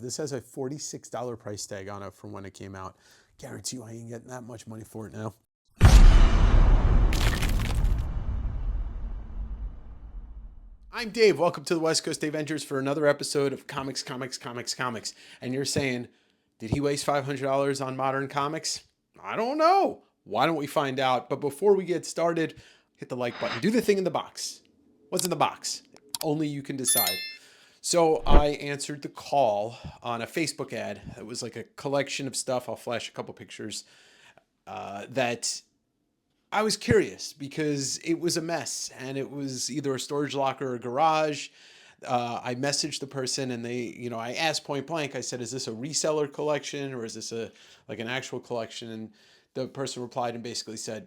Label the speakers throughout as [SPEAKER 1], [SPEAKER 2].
[SPEAKER 1] This has a $46 price tag on it from when it came out. Guarantee you I ain't getting that much money for it now. I'm Dave. Welcome to the West Coast Davengers for another episode of Comics. And you're saying, did he waste $500 on modern comics? I don't know. Why don't we find out? But before we get started, hit the like button. Do the thing in the box. What's in the box? Only you can decide. So I answered the call on a Facebook ad. It was like a collection of stuff. I'll flash a couple pictures that I was curious because it was a mess and it was either a storage locker or a garage. I messaged the person and they, I asked point blank, I said, is this a reseller collection or is this like an actual collection? And the person replied and basically said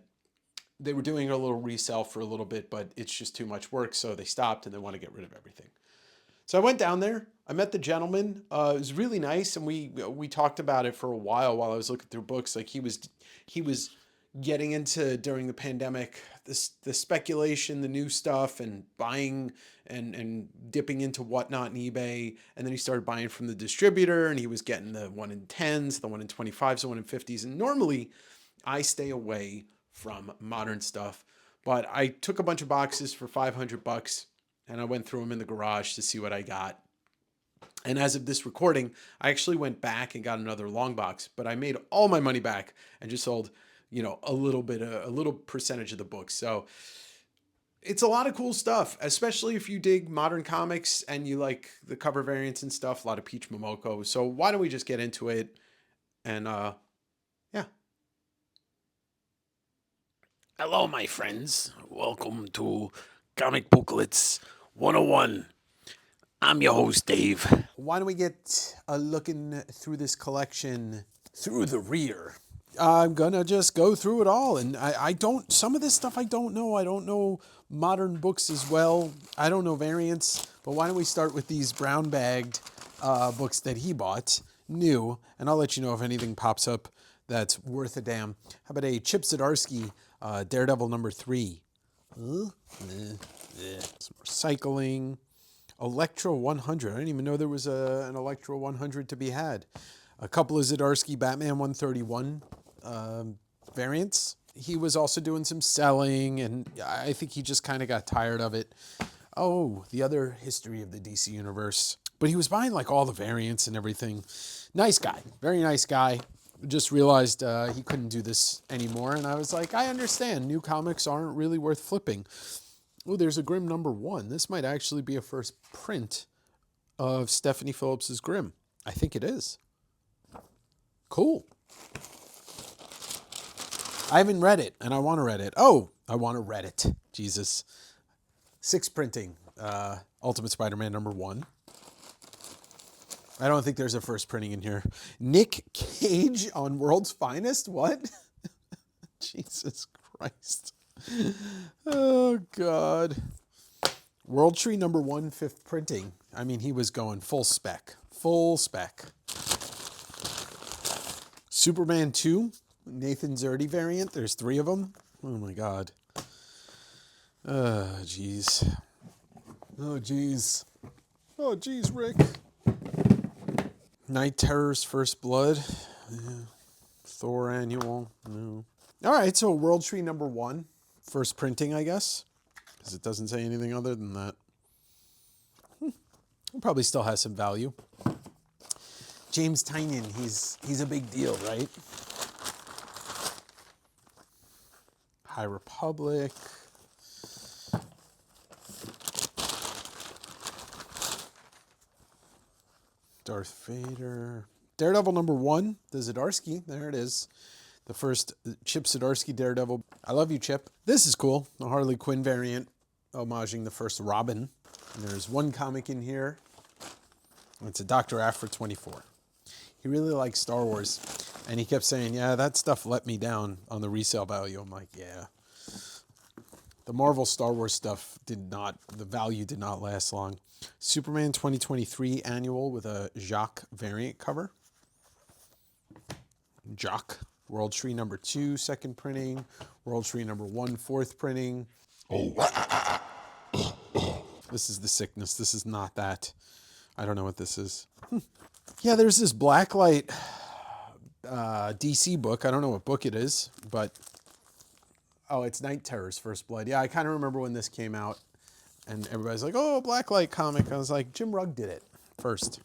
[SPEAKER 1] they were doing a little resell for a little bit, but it's just too much work. So they stopped and they want to get rid of everything. So I went down there. I met the gentleman. It was really nice, and we talked about it for a while I was looking through books. Like he was getting into during the pandemic the speculation, the new stuff, and buying and dipping into whatnot in eBay. And then he started buying from the distributor, and he was getting the 1 in 10s, the 1 in 25s, the 1 in 50s. And normally, I stay away from modern stuff, but I took a bunch of boxes for $500. And I went through them in the garage to see what I got. And as of this recording, I actually went back and got another long box, but I made all my money back and just sold, a little percentage of the book. So it's a lot of cool stuff, especially if you dig modern comics and you like the cover variants and stuff, a lot of Peach Momoko. So why don't we just get into it? And yeah.
[SPEAKER 2] Hello, my friends. Welcome to Comic Booklets 101. I'm your host, Dave.
[SPEAKER 1] Why don't we get looking through this collection through the rear? I'm gonna just go through it all, and I don't, some of this stuff I don't know. I don't know modern books as well. I don't know variants, but why don't we start with these brown bagged books that he bought, new, and I'll let you know if anything pops up that's worth a damn. How about a Chip Zdarsky Daredevil #3? Some recycling. Electro 100. I didn't even know there was an Electro 100 to be had. A couple of Zdarsky Batman 131 variants. He was also doing some selling, and I think he just kind of got tired of it. Oh, the other history of the DC Universe. But he was buying like all the variants and everything. Nice guy. Very nice guy. Just realized he couldn't do this anymore, and I was like, I understand. New comics aren't really worth flipping. Oh, there's a Grimm #1. This might actually be a first print of Stephanie Phillips's Grimm. I think it is. Cool. I haven't read it, and I want to read it. Oh, I want to read it. Jesus. 6 printing. Ultimate Spider-Man #1. I don't think there's a first printing in here. Nick Cage on World's Finest? What? Jesus Christ. Oh, God. World Tree #1, 5th printing. I mean, he was going full spec. Full spec. Superman 2, Nathan Zerdy variant. There's 3 of them. Oh, my God. Jeez. Oh, jeez. Oh, jeez, Rick. Night Terror's First Blood. Yeah. Thor Annual. No. All right, so World Tree #1. First printing, I guess, because it doesn't say anything other than that. It probably still has some value. James Tynion, he's a big deal, right? High Republic. Darth Vader. Daredevil #1, the Zdarsky. There it is. The first Chip Zdarsky Daredevil. I love you, Chip. This is cool. The Harley Quinn variant, homaging the first Robin. And there's one comic in here. It's a Dr. Aphra 24. He really likes Star Wars. And he kept saying, yeah, that stuff let me down on the resale value. I'm like, yeah. The Marvel Star Wars stuff the value did not last long. Superman 2023 annual with a Jacques variant cover. Jacques. World Tree #2, 2nd printing. World Tree #1, 4th printing. Oh. This is the sickness. This is not that. I don't know what this is. Yeah, there's this Blacklight DC book. I don't know what book it is, but oh, it's Night Terror's First Blood. Yeah, I kind of remember when this came out, and everybody's like, "Oh, Blacklight comic." I was like, Jim Rugg did it first.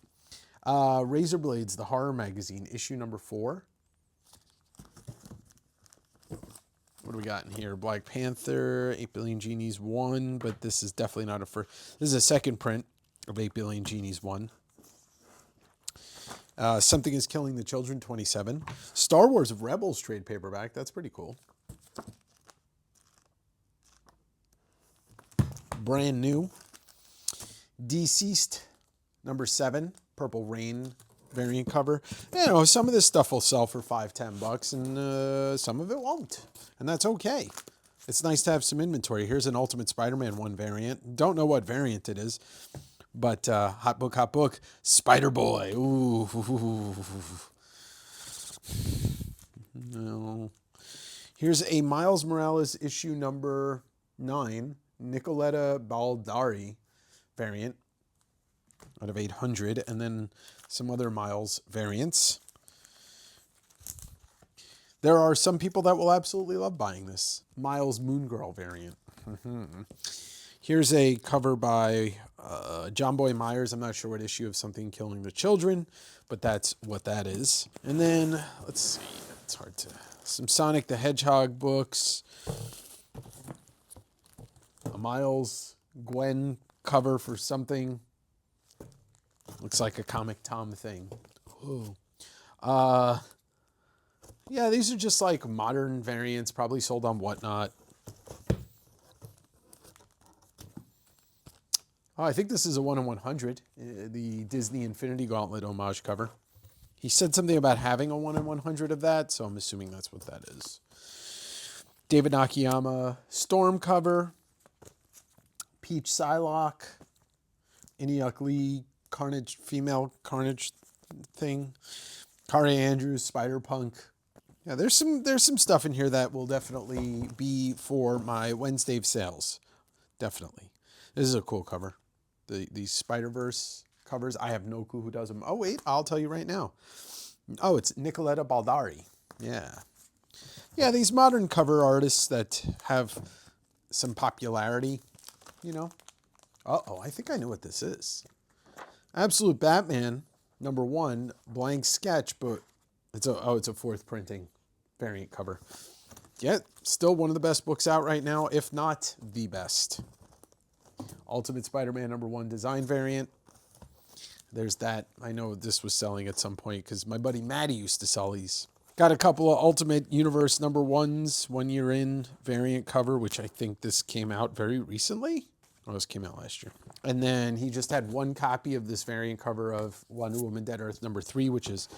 [SPEAKER 1] Razor Blades, the horror magazine, issue number 4. What do we got in here? Black Panther, 8 Billion Genies 1, but this is definitely not a first. This is a second print of 8 Billion Genies 1. Something is Killing the Children, 27. Star Wars of Rebels trade paperback. That's pretty cool. Brand new. Deceased, number 7. Purple Rain variant cover. You know, some of this stuff will sell for $5-10, and some of it won't. And that's okay. It's nice to have some inventory. Here's an Ultimate Spider-Man 1 variant. Don't know what variant it is, but hot book, Spider-Boy. Ooh. No. Here's a Miles Morales issue number 9, Nicoletta Baldari variant out of 800, and then some other Miles variants. There are some people that will absolutely love buying this. Miles Moon Girl variant. Here's a cover by John Boy Myers. I'm not sure what issue of Something Killing the Children, but that's what that is. And then, let's see, it's hard to... Some Sonic the Hedgehog books. A Miles Gwen cover for something. Looks like a Comic Tom thing. Ooh. Yeah, these are just like modern variants, probably sold on Whatnot. Oh, I think this is a 1 in 100, the Disney Infinity Gauntlet homage cover. He said something about having a 1 in 100 of that, so I'm assuming that's what that is. David Nakayama Storm cover. Peach Psylocke. Iniuk Lee Carnage, female Carnage thing. Kari Andrews, Spider-Punk. Yeah, there's some stuff in here that will definitely be for my Wednesday sales. Definitely. This is a cool cover. These Spider-Verse covers, I have no clue who does them. Oh, wait, I'll tell you right now. Oh, it's Nicoletta Baldari. Yeah. Yeah, these modern cover artists that have some popularity, you know. Uh-oh, I think I know what this is. Absolute Batman, number 1, blank sketch, but it's a 4th printing variant cover. Yeah, still one of the best books out right now, if not the best. Ultimate Spider-Man number 1 design variant. There's that. I know this was selling at some point because my buddy Matty used to sell these. Got a couple of Ultimate Universe number 1s, 1 year in variant cover, which I think this came out very recently. Oh, this came out last year. And then he just had 1 copy of this variant cover of Wonder Woman Dead Earth number 3, which is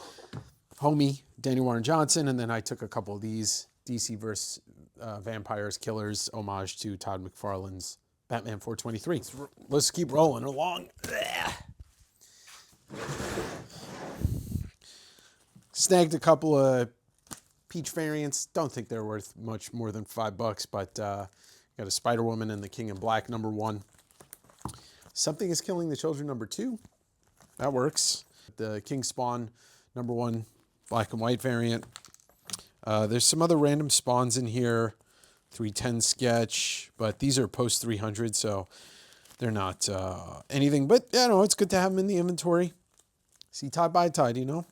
[SPEAKER 1] homie Daniel Warren Johnson. And then I took a couple of these DC vs. Vampires Killers homage to Todd McFarlane's Batman 423. Let's keep rolling along. Snagged a couple of Peach variants. Don't think they're worth much more than $5, but got a Spider-Woman and the King in Black number 1. Something is Killing the Children number 2. That works. The King Spawn number 1 black and white variant. There's some other random spawns in here. 310 sketch, but these are post 300, so they're not anything. But, you know, it's good to have them in the inventory. See Tide by Tide, you know.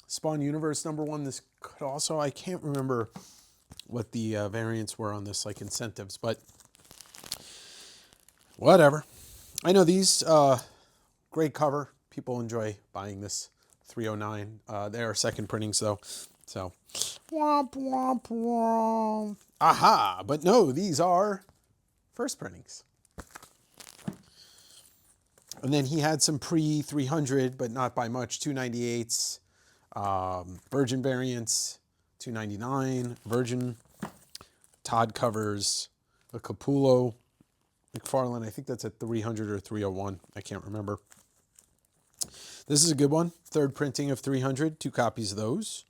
[SPEAKER 1] Spawn Universe number 1. This could also, I can't remember what the variants were on this, like incentives, but whatever. I know these, great cover. People enjoy buying this 309. They are second printings though. So, womp, womp, womp. Aha, but no, these are first printings. And then he had some pre-300, but not by much, 298s, Virgin variants, 299, Virgin, Todd covers, a Capullo, McFarlane, I think that's at 300 or 301, I can't remember. This is a good one, 3rd printing of 300, 2 copies of those.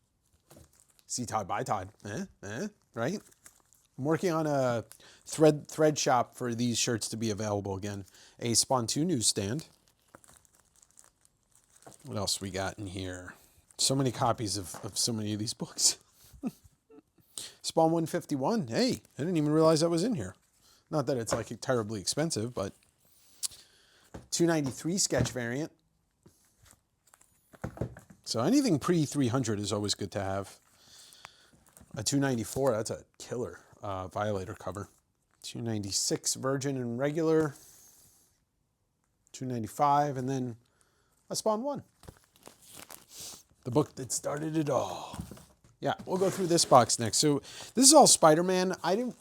[SPEAKER 1] See Todd by Todd, right? I'm working on a thread shop for these shirts to be available again. A Spawn 2 newsstand. What else we got in here? So many copies of so many of these books. Spawn 151. Hey, I didn't even realize that was in here. Not that it's like terribly expensive, but 293 sketch variant. So anything pre-300 is always good to have. A 294, that's a killer Violator cover. 296 Virgin and regular. 295, and then a Spawn 1. The book that started it all. Yeah, we'll go through this box next. So this is all Spider-Man. I didn't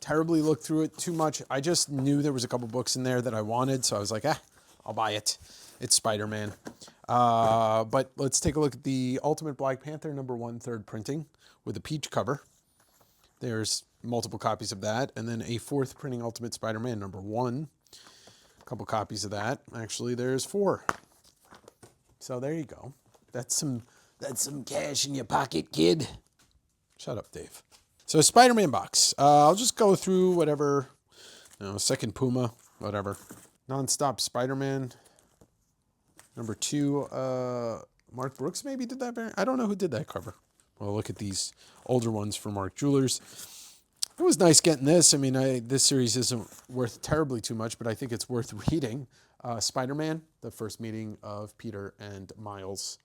[SPEAKER 1] terribly look through it too much. I just knew there was a couple books in there that I wanted, so I was like, I'll buy it. It's Spider-Man. But let's take a look at the Ultimate Black Panther #1 third printing with a peach cover. There's multiple copies of that, and then a 4th printing Ultimate Spider-Man #1. A couple copies of that. Actually, there's 4. So there you go. That's some cash in your pocket, kid. Shut up, Dave. So Spider-Man box. I'll just go through whatever. Second Puma, whatever. Non-stop Spider-Man. #2. Mark Brooks maybe did that variant. I don't know who did that cover. Well, look at these older ones from Mark Jewelers. It was nice getting this. I mean, this series isn't worth terribly too much, but I think it's worth reading. Spider-Man, the first meeting of Peter and Miles.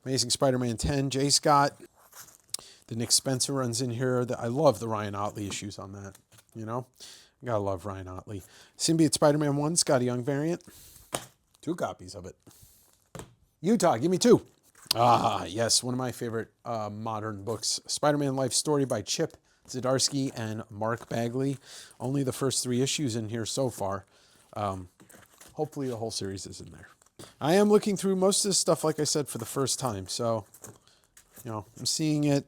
[SPEAKER 1] Amazing Spider-Man 10, J. Scott. The Nick Spencer runs in here. I love the Ryan Otley issues on that, you know? Gotta love Ryan Otley. Symbiote Spider-Man 1, Skottie Young variant. 2 copies of it. Utah, give me 2. Ah, yes, one of my favorite modern books. Spider-Man Life Story by Chip Zdarsky and Mark Bagley. Only the first 3 issues in here so far. Hopefully the whole series is in there. I am looking through most of this stuff, like I said, for the first time. So, I'm seeing it.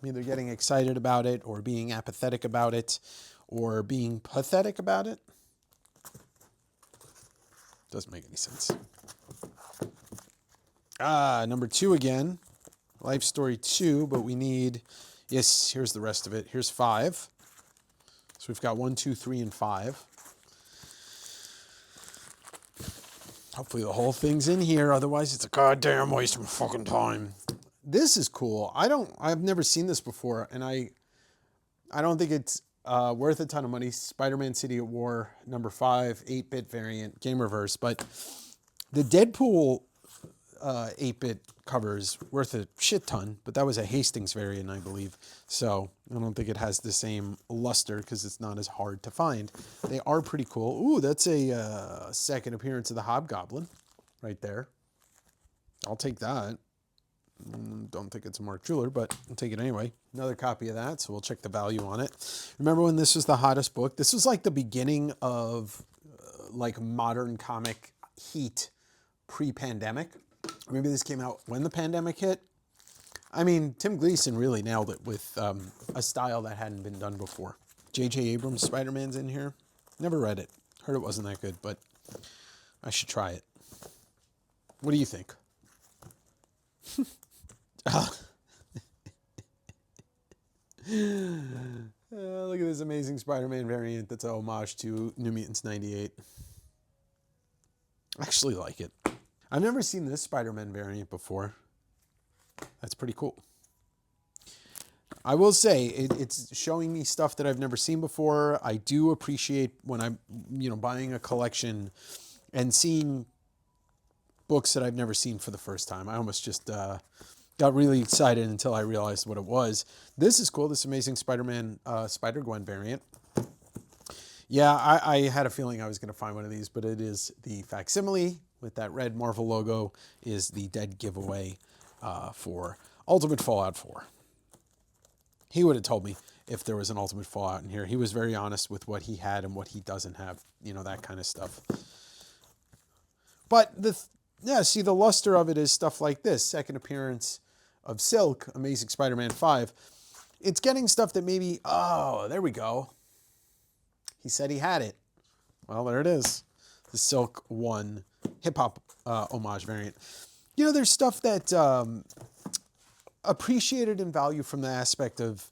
[SPEAKER 1] I'm either getting excited about it or being apathetic about it or being pathetic about it. Doesn't make any sense. #2 again. Life Story 2, but we need... Yes, here's the rest of it. Here's 5. So we've got 1, 2, 3, and 5. Hopefully the whole thing's in here. Otherwise, it's a goddamn waste of fucking time. This is cool. I've never seen this before, and I don't think it's worth a ton of money. Spider-Man City at War, #5, 8-bit variant, game reverse. But the Deadpool 8-bit cover is worth a shit ton, but that was a Hastings variant, I believe. So I don't think it has the same luster because it's not as hard to find. They are pretty cool. Ooh, that's a second appearance of the Hobgoblin right there. I'll take that. Don't think it's a Mark Jeweler, but I'll take it anyway. Another copy of that, so we'll check the value on it. Remember when this was the hottest book? This was like the beginning of like modern comic heat pre-pandemic. Maybe this came out when the pandemic hit. I mean, Tim Gleason really nailed it with a style that hadn't been done before. J.J. Abrams' Spider-Man's in here. Never read it. Heard it wasn't that good, but I should try it. What do you think? Look at this Amazing Spider-Man variant that's a homage to New Mutants 98. I actually like it. I've never seen this Spider-Man variant before. That's pretty cool. I will say it's showing me stuff that I've never seen before. I do appreciate when I'm, buying a collection and seeing books that I've never seen for the first time. I almost just got really excited until I realized what it was. This is cool. This Amazing Spider-Man Spider-Gwen variant. Yeah, I had a feeling I was going to find one of these, but it is the facsimile with that red Marvel logo is the dead giveaway for Ultimate Fallout 4. He would have told me if there was an Ultimate Fallout in here. He was very honest with what he had and what he doesn't have, that kind of stuff. But the luster of it is stuff like this. Second appearance of Silk, Amazing Spider-Man 5. It's getting stuff that maybe, there we go. He said he had it. Well, there it is. The Silk 1 hip-hop homage variant. There's stuff that appreciated in value from the aspect of,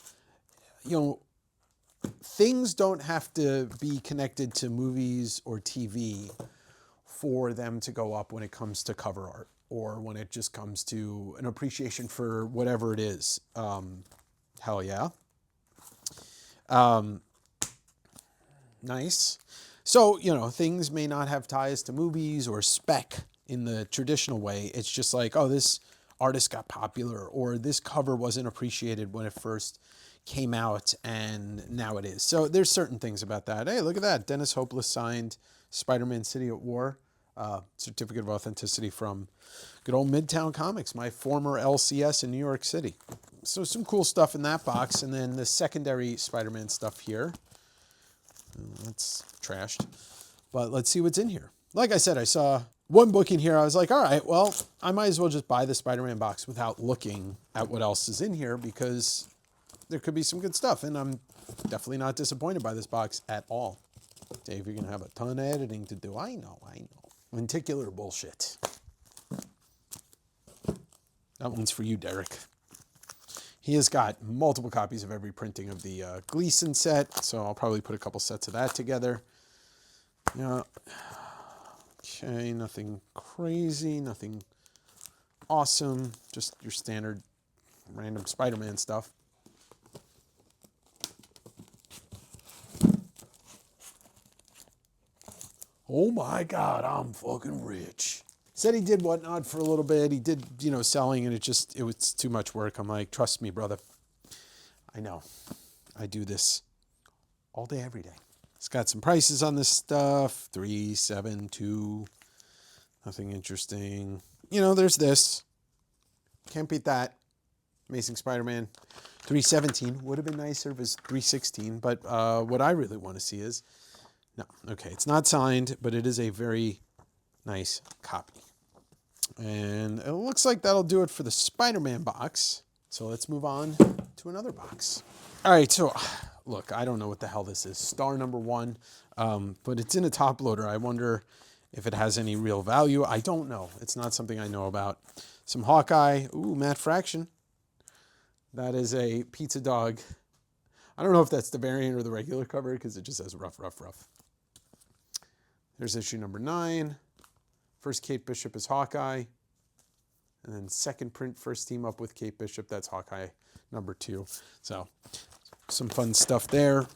[SPEAKER 1] things don't have to be connected to movies or TV for them to go up when it comes to cover art or when it just comes to an appreciation for whatever it is. Hell yeah. Nice. So, you know, things may not have ties to movies or spec in the traditional way. It's just like, oh, this artist got popular, or this cover wasn't appreciated when it first came out and now it is. So there's certain things about that. Hey, look at that. Dennis Hopeless signed Spider-Man City at War. Certificate of authenticity from good old Midtown Comics, my former LCS in New York City. So some cool stuff in that box. And then the secondary Spider-Man stuff here. That's trashed. But let's see what's in here. Like I said, I saw one book in here. I was like, all right, well, I might as well just buy the Spider-Man box without looking at what else is in here because there could be some good stuff. And I'm definitely not disappointed by this box at all. Dave, you're going to have a ton of editing to do. I know. Lenticular bullshit. That one's for you, Derek. He has got multiple copies of every printing of the Gleason set, so I'll probably put a couple sets of that together. Yeah. Okay, nothing crazy, nothing awesome, just your standard random Spider-Man stuff. Oh my God, I'm fucking rich. Said he did Whatnot for a little bit. He did, you know, selling, and it was too much work. I'm like, trust me, brother. I know. I do this all day, every day. It's got some prices on this stuff. 372. Nothing interesting. You know, there's this. Can't beat that. Amazing Spider-Man. 317. Would have been nicer if it was 316. But what I really want to see is... No, okay, it's not signed, but it is a very nice copy. And it looks like that'll do it for the Spider-Man box. So let's move on to another box. All right, so look, I don't know what the hell this is. Star number 1, but it's in a top loader. I wonder if it has any real value. I don't know. It's not something I know about. Some Hawkeye. Ooh, Matt Fraction. That is a pizza dog. I don't know if that's the variant or the regular cover because it just says rough, rough, rough. There's issue number 9. First Kate Bishop is Hawkeye. And then second print, first team up with Kate Bishop. That's Hawkeye number 2. So some fun stuff there.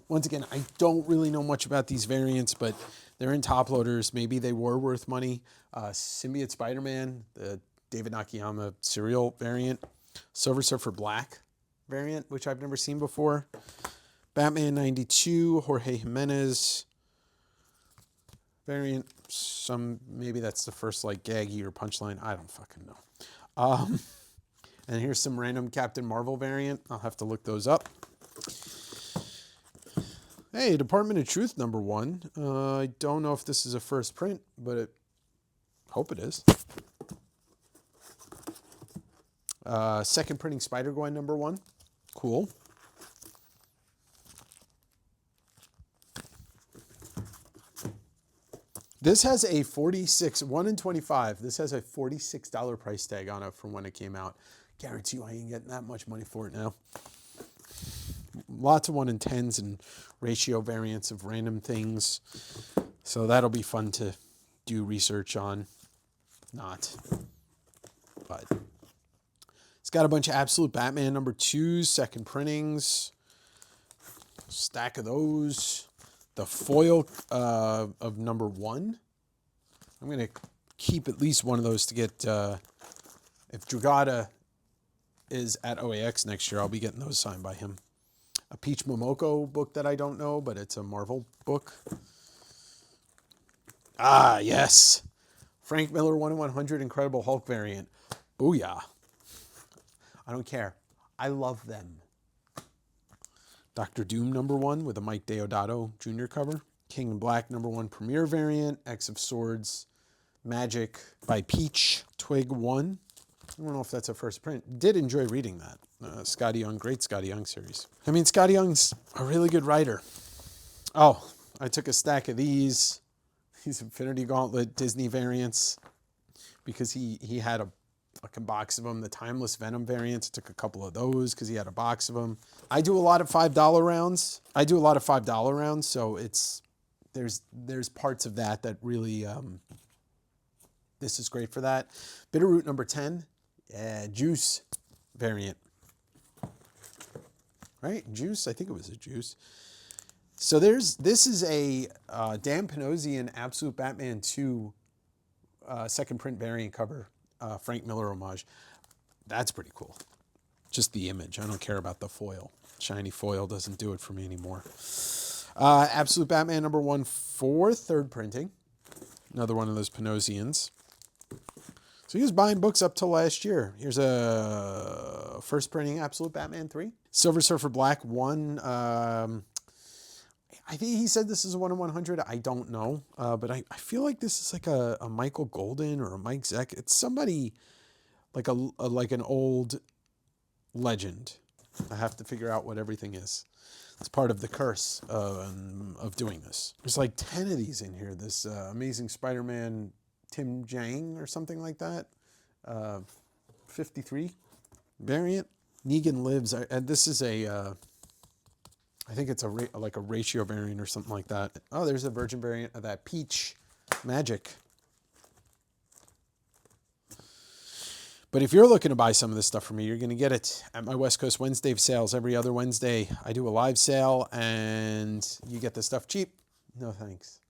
[SPEAKER 1] Once again, I don't really know much about these variants, but they're in top loaders. Maybe they were worth money. Symbiote Spider-Man, the David Nakayama serial variant. Silver Surfer Black variant, which I've never seen before. Batman 92, Jorge Jimenez variant. Maybe that's the first like gaggy or punchline. I don't fucking know. And here's some random Captain Marvel variant. I'll have to look those up. Hey, Department of Truth number 1. I don't know if this is a first print, but I hope it is. Second printing Spider-Gwen number 1. Cool. This has a 1 in 25. This has a $46 price tag on it from when it came out. Guarantee you I ain't getting that much money for it now. Lots of 1 in 10s and ratio variants of random things. So that'll be fun to do research on. Not. But it's got a bunch of Absolute Batman number 2s, second printings. Stack of those. The foil of number 1. I'm going to keep at least one of those to get, if Dragata is at OAX next year, I'll be getting those signed by him. A Peach Momoko book that I don't know, but it's a Marvel book. Ah, yes. Frank Miller 1 in 100 Incredible Hulk variant. Booyah. I don't care. I love them. Dr. Doom number 1 with a Mike Deodato Jr. cover. King in Black number 1 premiere variant. X of Swords Magic by Peach. Twig 1. I don't know if that's a first print. Did enjoy reading that. Skottie Young, great Skottie Young series. I mean, Skottie Young's a really good writer. Oh, I took a stack of these Infinity Gauntlet Disney variants because he had a fucking box of them. The Timeless Venom variants, I took a couple of those because he had a box of them. I do a lot of $5 rounds. So it's there's parts of that really, this is great for that. Bitterroot number 10, juice variant. Right? Juice, I think it was a juice. So this is a Dan Panosian Absolute Batman 2 second print variant cover, Frank Miller homage. That's pretty cool. Just the image. I don't care about the foil. Shiny foil doesn't do it for me anymore. Absolute Batman number 1 for third printing. Another one of those Panosians. So he was buying books up till last year. Here's a first printing Absolute Batman 3. Silver Surfer Black 1. I think he said this is a 1 in 100. I don't know. But I feel like this is like a Michael Golden or a Mike Zeck. It's somebody like like an old legend. I have to figure out what everything is. It's part of the curse of doing this. There's like 10 of these in here. This Amazing Spider-Man Tim Jang or something like that. 53 variant. Negan Lives. And this is I think it's like a ratio variant or something like that. Oh, there's a virgin variant of that Peach Magic. But if you're looking to buy some of this stuff from me, you're going to get it at my West Coast Wednesday sales. Every other Wednesday, I do a live sale, and you get the stuff cheap. No thanks.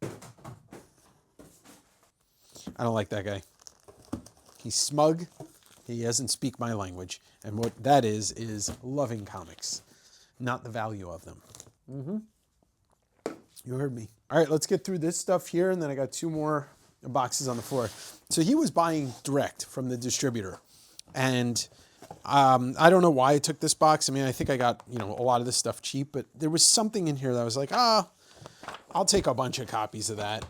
[SPEAKER 1] I don't like that guy. He's smug. He doesn't speak my language. And what that is loving comics, not the value of them. You heard me. All right, let's get through this stuff here, and then I got 2 more boxes on the floor. So he was buying direct from the distributor. And I don't know why I took this box. I mean, I think I got, a lot of this stuff cheap, but there was something in here that I was like, I'll take a bunch of copies of that.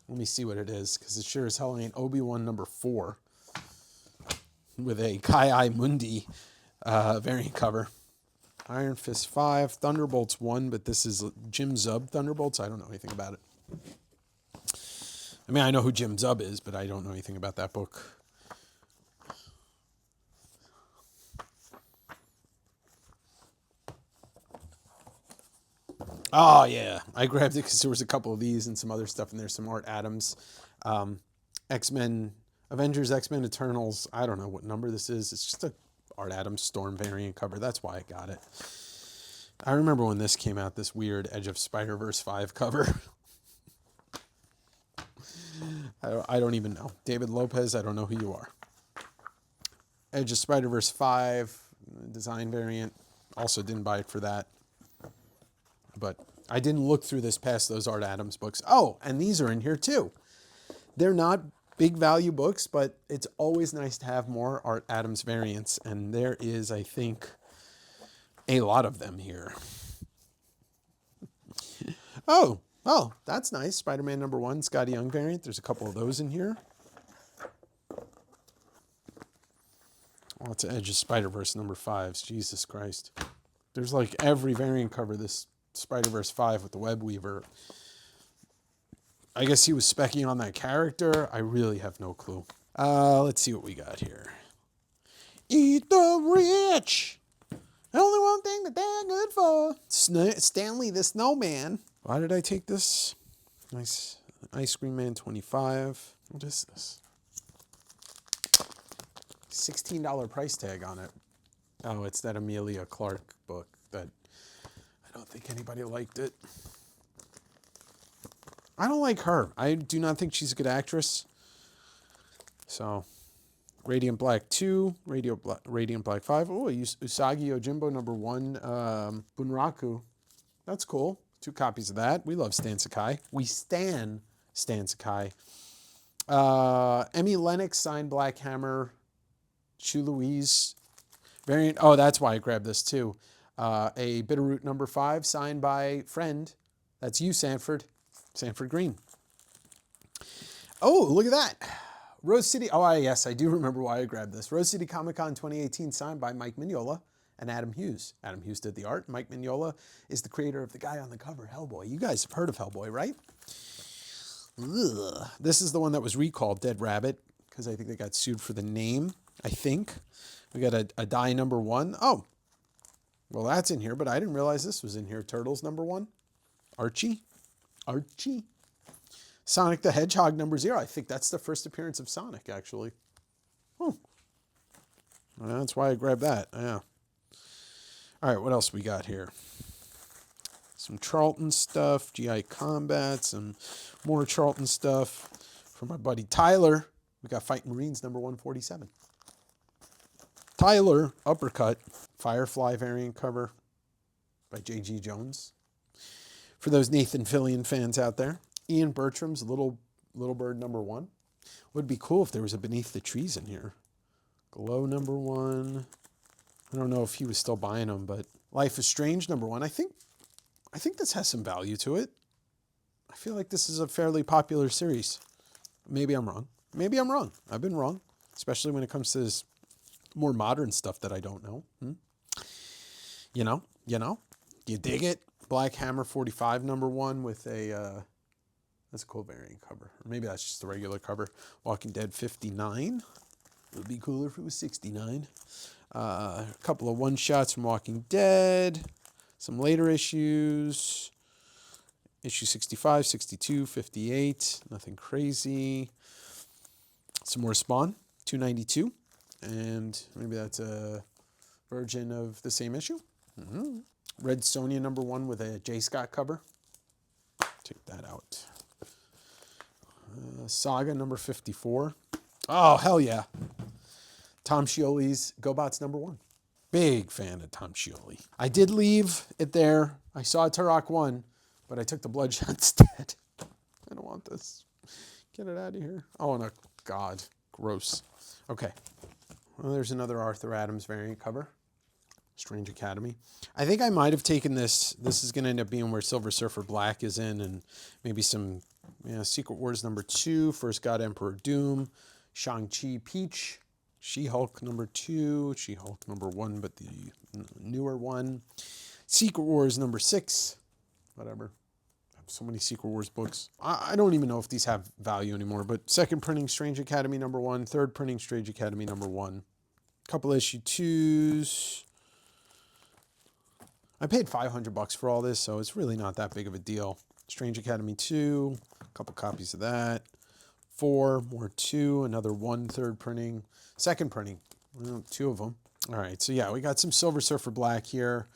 [SPEAKER 1] Let me see what it is, because it sure as hell ain't Obi-Wan number 4 with a Kai Mundi variant cover. Iron Fist 5, Thunderbolts 1, but this is Jim Zub Thunderbolts. I don't know anything about it. I mean, I know who Jim Zub is, but I don't know anything about that book. Oh, yeah. I grabbed it because there was a couple of these and some other stuff, and there's some Art Adams. X-Men, Avengers, X-Men, Eternals. I don't know what number this is. It's just a Art Adams Storm variant cover. That's why I got it. I remember when this came out, this weird Edge of Spider-Verse 5 cover. I don't even know. David Lopez, I don't know who you are. Edge of Spider-Verse 5, design variant. Also didn't buy it for that. But I didn't look through this past those Art Adams books. Oh, and these are in here too. They're not big value books, but it's always nice to have more Art Adams variants. And there is, I think, a lot of them here. Oh, that's nice. Spider-Man number 1, Skottie Young variant. There's a couple of those in here. Lots of Edge of Spider-Verse number 5s. Jesus Christ. There's like every variant cover this Spider-Verse 5 with the Web Weaver. I guess he was specking on that character. I really have no clue. Let's see what we got here. Eat the rich. Only one thing that they're good for. Stanley the Snowman. Why did I take this? Nice Ice Cream Man 25. What is this? $16 price tag on it. Oh, it's that Amelia Clark book that I don't think anybody liked it. I don't like her. I do not think she's a good actress. So, Radiant Black 2, Radiant Black 5. Oh, Usagi Yojimbo number 1, Bunraku. That's cool. 2 copies of that. We love Stan Sakai. We stan Stan Sakai. Emmy Lennox signed Black Hammer. Chu Louise variant. Oh, that's why I grabbed this too. A Bitterroot number 5 signed by friend. That's you, Sanford Green. Oh, look at that. Rose City. Oh, yes, I do remember why I grabbed this. Rose City Comic Con 2018 signed by Mike Mignola and Adam Hughes. Adam Hughes did the art. Mike Mignola is the creator of the guy on the cover, Hellboy. You guys have heard of Hellboy, right? Ugh. This is the one that was recalled, Dead Rabbit, because I think they got sued for the name, I think. We got a die number 1. Oh, well, that's in here, but I didn't realize this was in here. Turtles number 1. Archie. Sonic the Hedgehog number 0. I think that's the first appearance of Sonic, actually. Oh. That's why I grabbed that. Yeah. All right, what else we got here? Some Charlton stuff, GI Combat, some more Charlton stuff from my buddy Tyler. We got Fighting Marines number 147. Tyler, Uppercut, Firefly variant cover by J.G. Jones. For those Nathan Fillion fans out there, Ian Bertram's Little Bird number 1. Would be cool if there was a Beneath the Trees in here. Glow number 1. I don't know if he was still buying them, but Life is Strange number 1. I think this has some value to it. I feel like this is a fairly popular series. Maybe I'm wrong. I've been wrong, especially when it comes to this more modern stuff that I don't know. You know, do you dig it? Black Hammer 45 number 1 with a, that's a cool variant cover. Or maybe that's just the regular cover. Walking Dead 59. It would be cooler if it was 69. A couple of one-shots from Walking Dead. Some later issues. Issue 65, 62, 58. Nothing crazy. Some more Spawn, 292. And maybe that's a version of the same issue. Red Sonja number 1 with a J. Scott cover. Take that out. Saga number 54. Oh, hell yeah. Tom Scioli's GoBots number 1. Big fan of Tom Scioli. I did leave it there. I saw Turok 1, but I took the Bloodshot instead. I don't want this. Get it out of here. Oh, no. God. Gross. Okay. Well, there's another Arthur Adams variant cover. Strange Academy. I think I might have taken this. This is going to end up being where Silver Surfer Black is in, and maybe some Secret Wars number 2, First God Emperor Doom, Shang-Chi Peach, She-Hulk number 2, She-Hulk number 1, but the newer one, Secret Wars number 6, whatever. I have so many Secret Wars books. I don't even know if these have value anymore, but second printing Strange Academy number 1, third printing Strange Academy number 1, couple issue 2s. I paid $500 for all this, so it's really not that big of a deal. Strange Academy 2, a couple copies of that. 4, more 2, another 1 third printing. Second printing, 2 of them. All right, so yeah, we got some Silver Surfer Black here.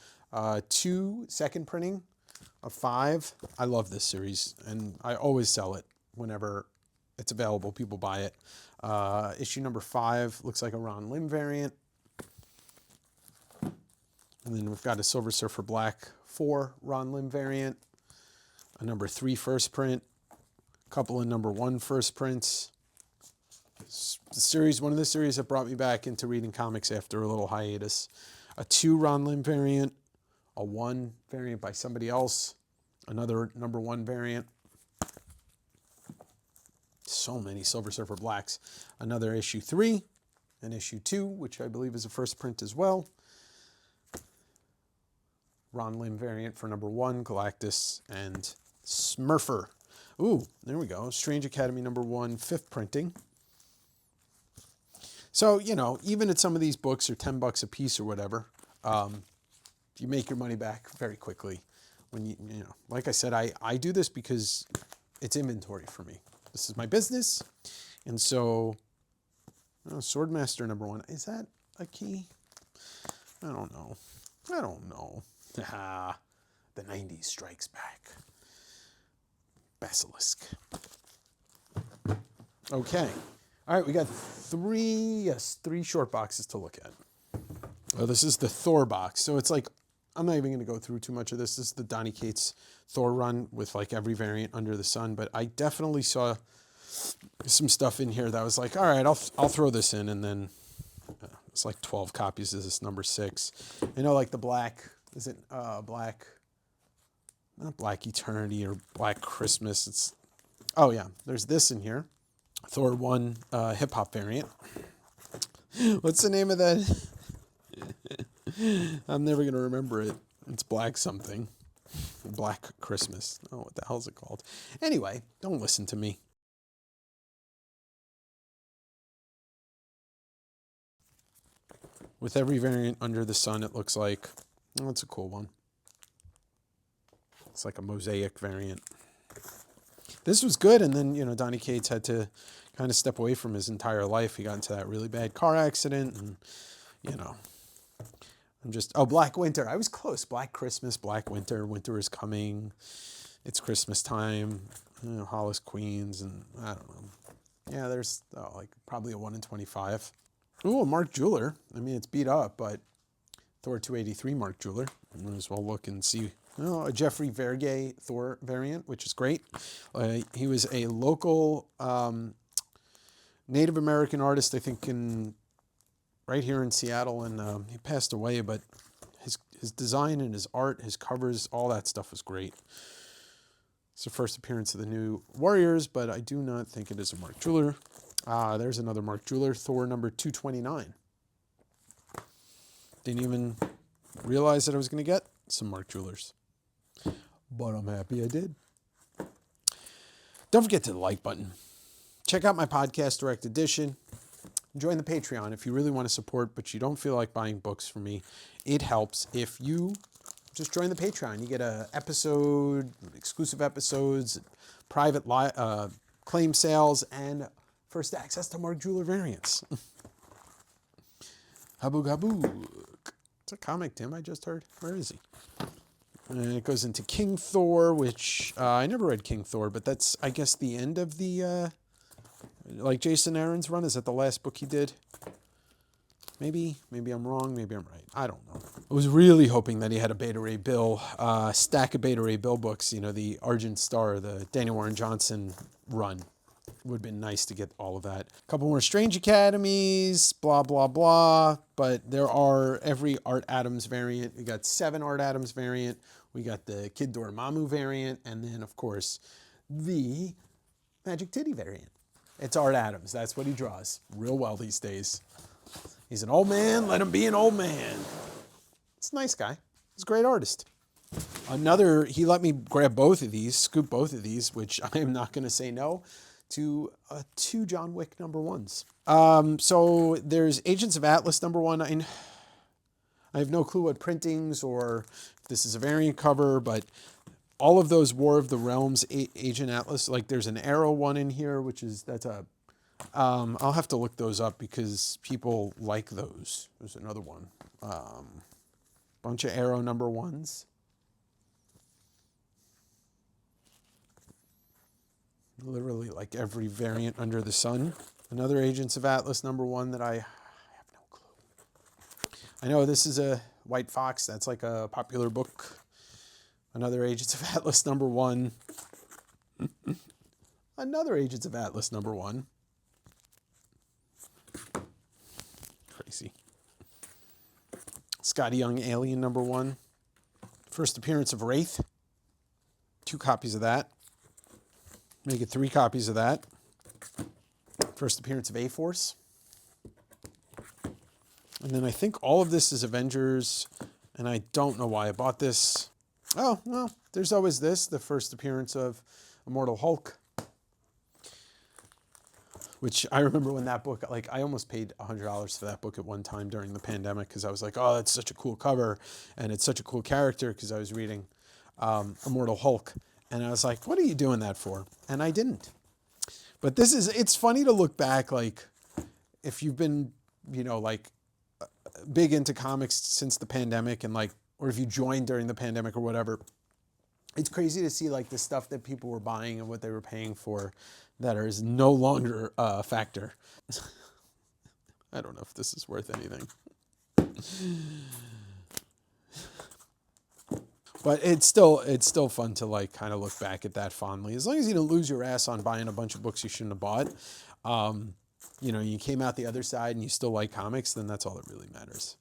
[SPEAKER 1] 2 second printing of 5. I love this series, and I always sell it whenever it's available. People buy it. Issue number 5 looks like a Ron Lim variant. And then we've got a Silver Surfer Black 4 Ron Lim variant, a number 3 first print, a couple of number 1 first prints. One of the series that brought me back into reading comics after a little hiatus. A 2 Ron Lim variant, a 1 variant by somebody else, another number 1 variant. So many Silver Surfer Blacks. Another issue 3 and issue 2, which I believe is a first print as well. Ron Lim variant for number 1, Galactus and Smurfer. Ooh, there we go. Strange Academy number 1, 5th printing. So, even at some of these books are $10 a piece or whatever, you make your money back very quickly. When like I said, I do this because it's inventory for me. This is my business. And so, Swordmaster number 1, is that a key? I don't know. The 90s strikes back. Basilisk. Okay. All right, we got 3 short boxes to look at. Oh, this is the Thor box. So it's like, I'm not even going to go through too much of this. This is the Donny Cates Thor run with like every variant under the sun. But I definitely saw some stuff in here that was like, all right, I'll throw this in. And then it's like 12 copies of this number 6. Like the black, is it black? Not Black Eternity or Black Christmas. There's this in here. Thor 1 hip-hop variant. What's the name of that? I'm never going to remember it. It's Black something. Black Christmas. Oh, what the hell is it called? Anyway, don't listen to me. With every variant under the sun, it looks like. Oh, it's a cool one. It's like a mosaic variant. This was good, and then, you know, Donny Cates had to kind of step away from his entire life. He got into that really bad car accident, and, you know, Black Winter. I was close. Black Christmas, Black Winter. Winter is coming. It's Christmas time. You know, Hollis Queens, and I don't know. Yeah, there's like probably a 1 in 25. Ooh, a Mark Jeweler. I mean, it's beat up, but Thor 283 Mark Jeweler. I might as well look and see. Oh, a Jeffrey Vergey Thor variant, which is great. He was a local Native American artist, I think, right here in Seattle, and he passed away, but his design and his art, his covers, all that stuff was great. It's the first appearance of the new Warriors, but I do not think it is a Mark Jeweler. There's another Mark Jeweler, Thor number 229. Didn't even realize that I was going to get some Mark Jewelers, but I'm happy I did. Don't forget to the like button. Check out my podcast, Direct Edition. Join the Patreon if you really want to support, but you don't feel like buying books from me. It helps if you just join the Patreon. You get an episode, exclusive episodes, private claim sales, and first access to Mark Jeweler variants. Habuk Habuk. It's a comic, Tim, I just heard. Where is he? And it goes into King Thor, which I never read King Thor, but that's, I guess, the end of the, like Jason Aaron's run. Is that the last book he did? Maybe I'm wrong. Maybe I'm right. I don't know. I was really hoping that he had a Beta Ray Bill, stack of Beta Ray Bill books, you know, the Argent Star, the Daniel Warren Johnson run. Would have been nice to get all of that. A couple more Strange Academies, blah, blah, blah. But there are every Art Adams variant. We got 7 Art Adams variant. We got the Kid Dormammu variant. And then, of course, the Magic Titty variant. It's Art Adams. That's what he draws real well these days. He's an old man. Let him be an old man. It's a nice guy. He's a great artist. He let me grab both of these, scoop both of these, which I am not going to say no to 2 John Wick #1s. So there's Agents of Atlas #1. I have no clue what printings or if this is a variant cover, but all of those War of the Realms Agent Atlas, like there's an Arrow one in here, I'll have to look those up because people like those. There's another one. Bunch of Arrow #1s. Literally like every variant under the sun. Another Agents of Atlas #1 that I have no clue. I know this is a White Fox. That's like a popular book. Another Agents of Atlas #1. Another Agents of Atlas #1. Crazy. Skottie Young Alien #1. First appearance of Wraith. 2 copies of that. Make it 3 copies of that. First appearance of A-Force. And then I think all of this is Avengers, and I don't know why I bought this. Oh, well, there's always this, the first appearance of Immortal Hulk. Which I remember when that book, like I almost paid $100 for that book at one time during the pandemic because I was like, oh, that's such a cool cover, and it's such a cool character because I was reading Immortal Hulk. And I was like, what are you doing that for? And I didn't. But it's funny to look back, like, if you've been, you know, like, big into comics since the pandemic and, like, or if you joined during the pandemic or whatever, it's crazy to see, like, the stuff that people were buying and what they were paying for that is no longer a factor. I don't know if this is worth anything. But it's still fun to like kind of look back at that fondly. As long as you don't lose your ass on buying a bunch of books you shouldn't have bought. You know, you came out the other side and you still like comics, then that's all that really matters.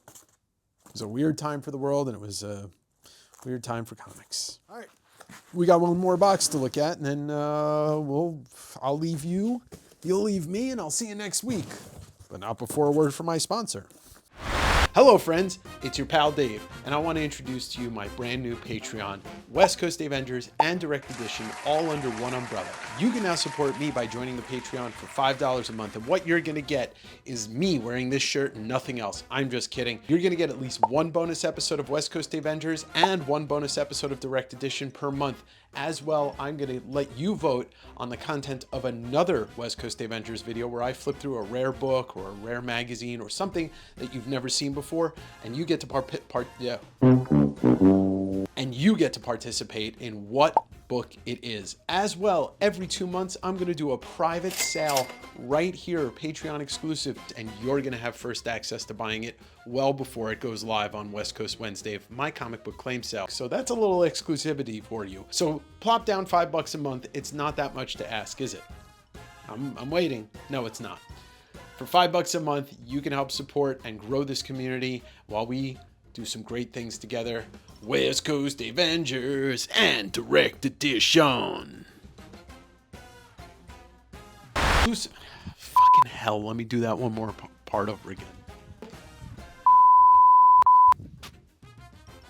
[SPEAKER 1] It was a weird time for the world, and it was a weird time for comics. All right. We got one more box to look at, and then I'll leave you. You'll leave me, and I'll see you next week. But not before a word from my sponsor. Hello friends, it's your pal Dave, and I want to introduce to you my brand new Patreon, West Coast Davengers and Direct Edition, all under one umbrella. You can now support me by joining the Patreon for $5 a month, and what you're going to get is me wearing this shirt and nothing else. I'm just kidding. You're going to get at least one bonus episode of West Coast Davengers and one bonus episode of Direct Edition per month. As well, I'm going to let you vote on the content of another West Coast Avengers video where I flip through a rare book or a rare magazine or something that you've never seen before, and you get to participate in what book it is. As well, every 2 months, I'm going to do a private sale right here, Patreon exclusive, and you're going to have first access to buying it well before it goes live on West Coast Wednesday, my comic book claim sale. So that's a little exclusivity for you. So plop down $5 a month. It's not that much to ask, is it? I'm waiting. No, it's not. For $5 a month, you can help support and grow this community while we do some great things together.
[SPEAKER 2] West Coast Avengers and Direct Edition.
[SPEAKER 1] Fucking hell, let me do that one more part over again.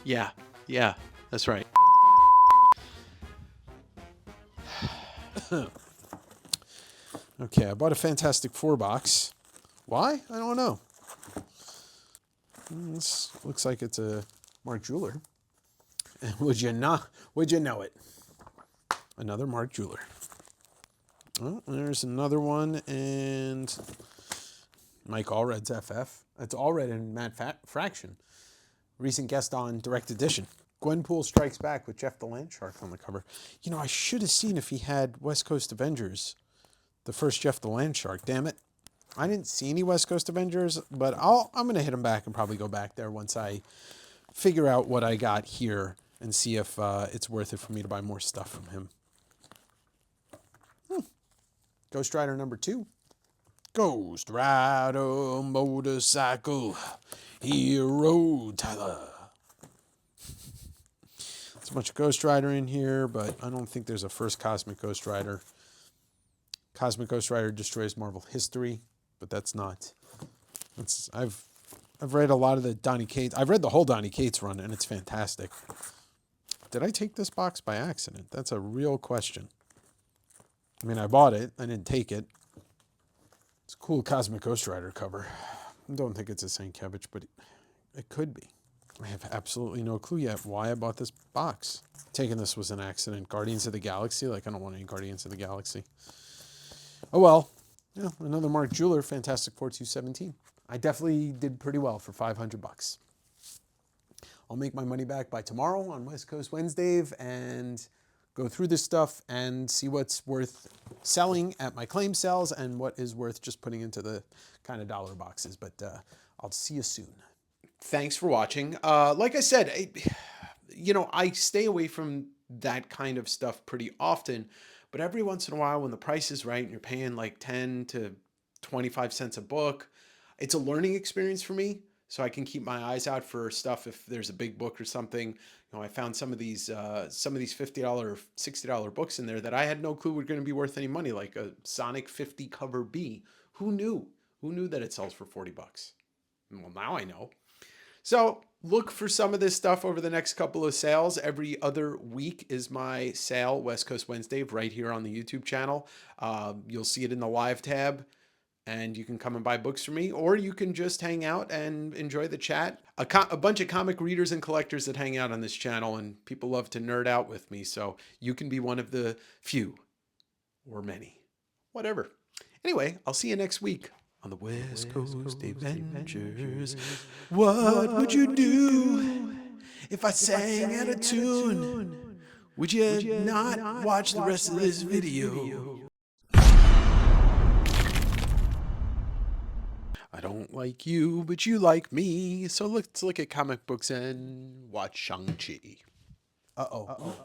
[SPEAKER 1] Yeah, that's right. Okay, I bought a Fantastic Four box. Why? I don't know. This looks like it's a Mark Jeweler. And would you know it? Another Mark Jeweler. Oh, there's another one, and Mike Allred's FF. It's Allred and Matt Fraction. Recent guest on Direct Edition. Gwenpool Strikes Back with Jeff the Landshark on the cover. You know, I should have seen if he had West Coast Avengers. The first Jeff the Landshark. Damn it. I didn't see any West Coast Avengers, but I'm going to hit him back and probably go back there once I figure out what I got here and see if it's worth it for me to buy more stuff from him. Ghost Rider number 2. Ghost Rider motorcycle hero Tyler. There's a bunch of Ghost Rider in here, but I don't think there's a first Cosmic Ghost Rider. Cosmic Ghost Rider destroys Marvel history, but that's not. I've read a lot of the Donny Cates. I've read the whole Donny Cates run, and it's fantastic. Did I take this box by accident? That's a real question. I mean, I bought it. I didn't take it. It's a cool Cosmic Ghost Rider cover. I don't think it's a St. Kevich, but it could be. I have absolutely no clue yet why I bought this box. Taking this was an accident. Guardians of the Galaxy? Like, I don't want any Guardians of the Galaxy. Oh, well. Yeah, another Mark Jeweler, Fantastic Four 217. I definitely did pretty well for $500. I'll make my money back by tomorrow on West Coast Wednesday and go through this stuff and see what's worth selling at my claim sales and what is worth just putting into the kind of dollar boxes. But I'll see you soon. Thanks for watching. Like I said, I stay away from that kind of stuff pretty often. But every once in a while, when the price is right and you're paying like 10 to 25 cents a book, it's a learning experience for me. So I can keep my eyes out for stuff if there's a big book or something. I found some of these $50, $60 books in there that I had no clue were going to be worth any money, like a Sonic 50 cover B. Who knew? Who knew that it sells for $40? Well, now I know. So look for some of this stuff over the next couple of sales. Every other week is my sale, West Coast Wednesday, right here on the YouTube channel. You'll see it in the live tab, and you can come and buy books from me, or you can just hang out and enjoy the chat. A bunch of comic readers and collectors that hang out on this channel, and people love to nerd out with me, so you can be one of the few, or many, whatever. Anyway, I'll see you next week on the West Coast Avengers. What would you do if I sang out of tune? Would you not watch the rest of this video? I don't like you, but you like me. So let's look at comic books and watch Shang-Chi. Uh-oh.